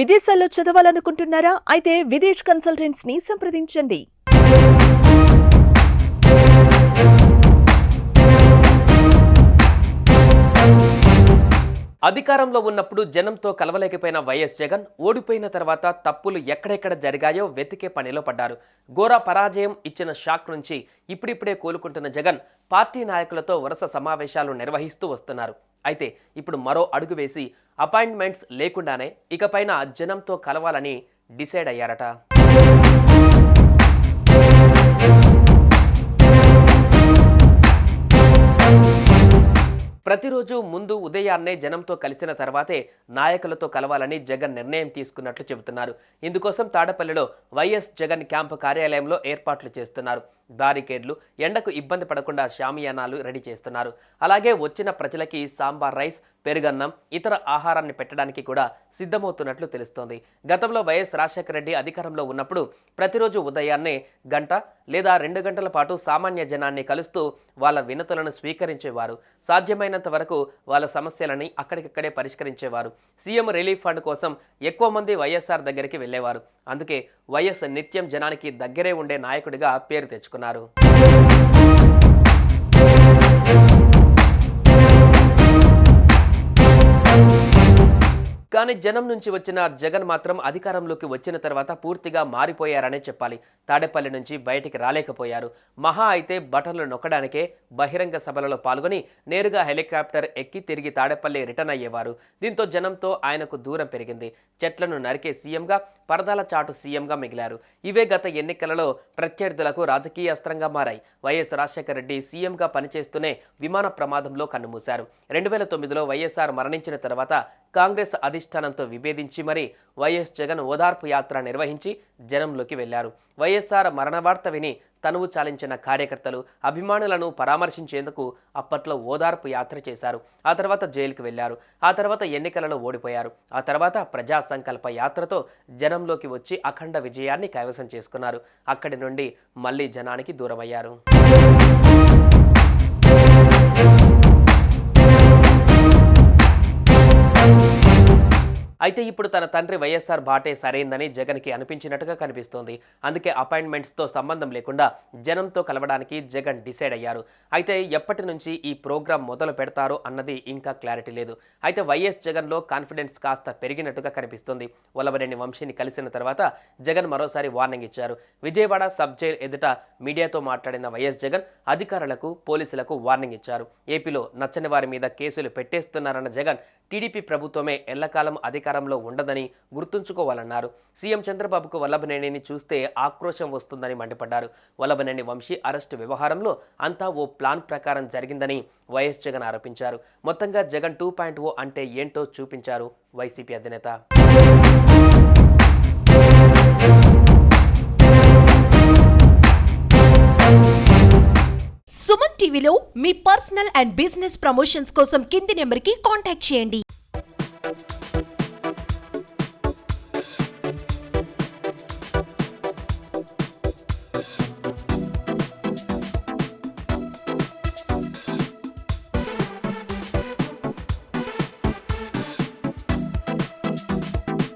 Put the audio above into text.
విదేశాల్లో చదవాలనుకుంటున్నారా? అయితే విదేశ్ కన్సల్టెంట్స్ ని సంప్రదించండి. అధికారంలో ఉన్నప్పుడు జనంతో కలవలేకపోయిన వైఎస్ జగన్ ఓడిపోయిన తర్వాత తప్పులు ఎక్కడెక్కడ జరిగాయో వెతికే పనిలో పడ్డారు. ఘోర పరాజయం ఇచ్చిన షాక్ నుంచి ఇప్పుడిప్పుడే కోలుకుంటున్న జగన్ పార్టీ నాయకులతో వరుస సమావేశాలు నిర్వహిస్తూ వస్తున్నారు. అయితే ఇప్పుడు మరో అడుగు వేసి అపాయింట్మెంట్స్ లేకుండానే ఇకపైన జనంతో కలవాలని డిసైడ్ అయ్యారట. ప్రతిరోజు ముందు ఉదయాన్నే జనంతో కలిసిన తర్వాతే నాయకులతో కలవాలని జగన్ నిర్ణయం తీసుకున్నట్లు చెబుతున్నారు. ఇందుకోసం తాడపల్లిలో వైఎస్ జగన్ క్యాంపు కార్యాలయంలో ఏర్పాట్లు చేస్తున్నారు. బారికేడ్లు, ఎండకు ఇబ్బంది పడకుండా షామియానాలు రెడీ చేస్తున్నారు. అలాగే వచ్చిన ప్రజలకి సాంబార్ రైస్, పెరుగన్నం, ఇతర ఆహారాన్ని పెట్టడానికి కూడా సిద్ధమవుతున్నట్లు తెలుస్తోంది. గతంలో వైఎస్ రాజశేఖర రెడ్డి అధికారంలో ఉన్నప్పుడు ప్రతిరోజు ఉదయాన్నే గంట లేదా 2 గంటల పాటు సామాన్య జనాన్ని కలుస్తూ వాళ్ళ వినతులను స్వీకరించేవారు. సాధ్యమైనంత వరకు వాళ్ళ సమస్యలని అక్కడికక్కడే పరిష్కరించేవారు. సీఎం రిలీఫ్ ఫండ్ కోసం ఎక్కువ మంది వైఎస్ఆర్ దగ్గరికి వెళ్ళేవారు. అందుకే వైఎస్ నిత్యం జనానికి దగ్గరే ఉండే నాయకుడిగా పేరు తెచ్చుకున్నారు. కానీ జనం నుంచి వచ్చిన జగన్ మాత్రం అధికారంలోకి వచ్చిన తర్వాత పూర్తిగా మారిపోయారనే చెప్పాలి. తాడేపల్లి నుంచి బయటికి రాలేకపోయారు. మహా అయితే బటన్లు నొక్కడానికే బహిరంగ సభలలో పాల్గొని నేరుగా హెలికాప్టర్ ఎక్కి తిరిగి తాడేపల్లి రిటర్న్ అయ్యేవారు. దీంతో జనంతో ఆయనకు దూరం పెరిగింది. చెట్లను నరికే సీఎంగా, పరదాల చాటు సీఎంగా మిగిలారు. ఇవే గత ఎన్నికలలో ప్రత్యర్థులకు రాజకీయ అస్త్రంగా మారాయి. వైఎస్ రాజశేఖర రెడ్డి సీఎంగా పనిచేస్తూనే విమాన ప్రమాదంలో కన్నుమూశారు. 2009లో వైఎస్ఆర్ మరణించిన తర్వాత కాంగ్రెస్ అధిష్టానంతో విభేదించి మరీ వైఎస్ జగన్ ఓదార్పు యాత్ర నిర్వహించి జనంలోకి వెళ్లారు. వైఎస్ఆర్ మరణ వార్త విని తనువు చాలించిన కార్యకర్తలు, అభిమానులను పరామర్శించేందుకు అప్పట్లో ఓదార్పు యాత్ర చేశారు. ఆ తర్వాత జైలుకు వెళ్లారు. ఆ తర్వాత ఎన్నికలలో ఓడిపోయారు. ఆ తర్వాత ప్రజా సంకల్ప యాత్రతో జనంలోకి వచ్చి అఖండ విజయాన్ని కైవసం చేసుకున్నారు. అక్కడి నుండి మళ్లీ జనానికి దూరమయ్యారు. అయితే ఇప్పుడు తన తండ్రి వైఎస్ఆర్ బాటే సరైందని జగన్కి అనిపించినట్టుగా కనిపిస్తోంది. అందుకే అపాయింట్మెంట్స్తో సంబంధం లేకుండా జనంతో కలవడానికి జగన్ డిసైడ్ అయ్యారు. అయితే ఎప్పటి నుంచి ఈ ప్రోగ్రాం మొదలు పెడతారో అన్నది ఇంకా క్లారిటీ లేదు. అయితే వైఎస్ జగన్లో కాన్ఫిడెన్స్ కాస్త పెరిగినట్టుగా కనిపిస్తుంది. వల్లభనేని వంశీని కలిసిన తర్వాత జగన్ మరోసారి వార్నింగ్ ఇచ్చారు. విజయవాడ సబ్ జైల్ ఎదుట మీడియాతో మాట్లాడిన వైఎస్ జగన్ అధికారులకు, పోలీసులకు వార్నింగ్ ఇచ్చారు. ఏపీలో నచ్చని వారి మీద కేసులు పెట్టేస్తున్నారన్న జగన్ టీడీపీ ప్రభుత్వమే ఎల్లకాలం అధికారంలో ఉండదని గుర్తుంచుకోవాలన్నారు. సీఎం చంద్రబాబుకు వల్లభనేనిని చూస్తే ఆక్రోశం వస్తుందని మండిపడ్డారు. వల్లభనేని వంశీ అరెస్టు వ్యవహారంలో అంతా ఓ ప్లాన్ ప్రకారం జరిగిందని వైఎస్ జగన్ ఆరోపించారు. మొత్తంగా జగన్ 2.0 అంటే ఏంటో చూపించారు వైసీపీ అధినేత. సుమన్ టీవీలో మీ పర్సనల్ అండ్ బిజినెస్ ప్రమోషన్స్ కోసం కింది నెంబర్కి కాంటాక్ట్ చేయండి.